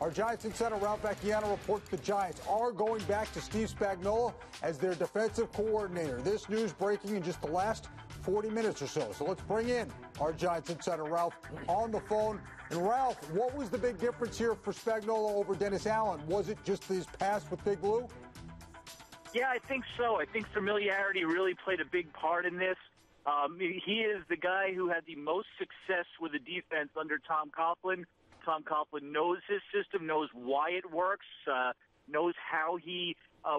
Our Giants insider Ralph Vacchiano reports the Giants are going back to Steve Spagnuolo as their defensive coordinator. This news breaking in just the last 40 minutes or so. So let's bring in our Giants insider Ralph on the phone. And Ralph, what was the big difference here for Spagnuolo over Dennis Allen? Was it just his past with Big Blue? Yeah, I think so. I think familiarity really played a big part in this. He is the guy who had the most success with the defense under Tom Coughlin. Tom Coughlin knows his system, knows why it works, knows how he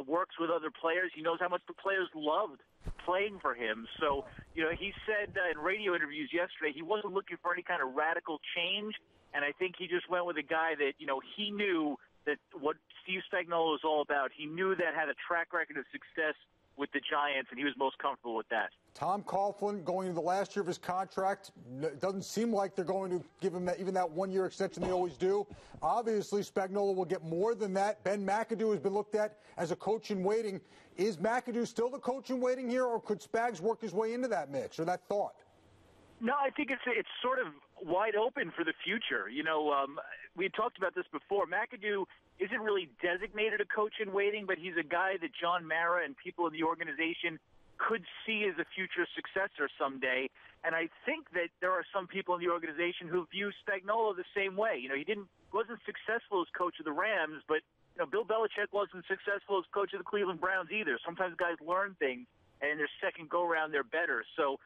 works with other players. He knows how much the players loved playing for him. So, he said in radio interviews yesterday he wasn't looking for any kind of radical change, and I think he just went with a guy that, he knew that what Steve Spagnuolo is all about. He knew that had a track record of success with the Giants, and he was most comfortable with that. Tom Coughlin going into the last year of his contract. It doesn't seem like they're going to give him even that one-year extension they always do. Obviously, Spagnuolo will get more than that. Ben McAdoo has been looked at as a coach in waiting. Is McAdoo still the coach in waiting here, or could Spags work his way into that mix or that thought? No, I think it's sort of wide open for the future. We had talked about this before. McAdoo isn't really designated a coach in waiting, but he's a guy that John Mara and people in the organization could see as a future successor someday. And I think that there are some people in the organization who view Spagnuolo the same way. He wasn't successful as coach of the Rams, but Bill Belichick wasn't successful as coach of the Cleveland Browns either. Sometimes guys learn things, and in their second go-around, they're better. So,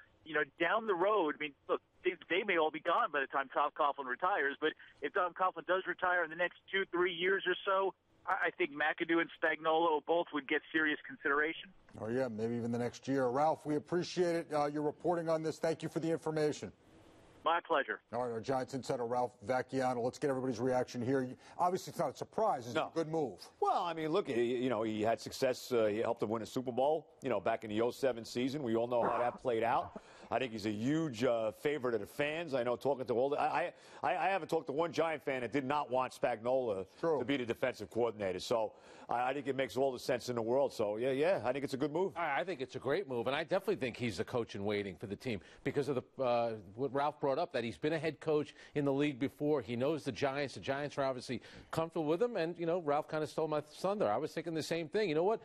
down the road, look, they may all be gone by the time Tom Coughlin retires, but if Tom Coughlin does retire in the next 2-3 years or so, I think McAdoo and Spagnuolo both would get serious consideration. Oh, yeah, maybe even the next year. Ralph, we appreciate it. Your reporting on this. Thank you for the information. My pleasure. All right, our Giants insider Ralph Vacchiano. Let's get everybody's reaction here. Obviously, it's not a surprise. It's a good move. Well, look, he had success. He helped them win a Super Bowl, back in the 07 season. We all know how that played out. I think he's a huge favorite of the fans. I know talking to all the I haven't talked to one Giant fan that did not want Spagnuolo to be the defensive coordinator. So I think it makes all the sense in the world. So, yeah, I think it's a good move. I think it's a great move, and I definitely think he's the coach in waiting for the team because of what Ralph brought up, that he's been a head coach in the league before. He knows the Giants. The Giants are obviously comfortable with him, and, Ralph kind of stole my thunder. I was thinking the same thing. You know what?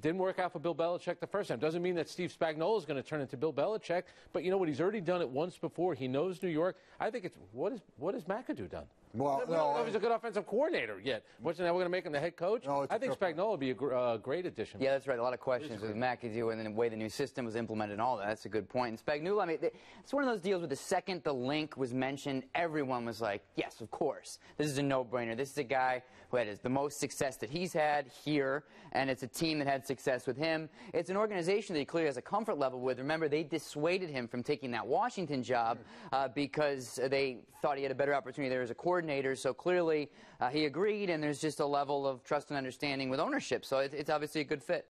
Didn't work out for Bill Belichick the first time. Doesn't mean that Steve Spagnuolo is going to turn into Bill Belichick, but you know what? He's already done it once before. He knows New York. I think it's what has McAdoo done? Well, we don't know if he's a good offensive coordinator yet. What's that? We're going to make him the head coach? No, I think Spagnuolo would be a great addition. Yeah, that's right. A lot of questions with McAdoo and the way the new system was implemented and all that. That's a good point. And Spagnuolo, it's one of those deals where the second the link was mentioned, everyone was like, yes, of course. This is a no-brainer. This is a guy who had the most success that he's had here, and it's a team that had success with him. It's an organization that he clearly has a comfort level with. Remember, they dissuaded him from taking that Washington job because they thought he had a better opportunity there as a coordinator. So clearly he agreed, and there's just a level of trust and understanding with ownership. So it's obviously a good fit.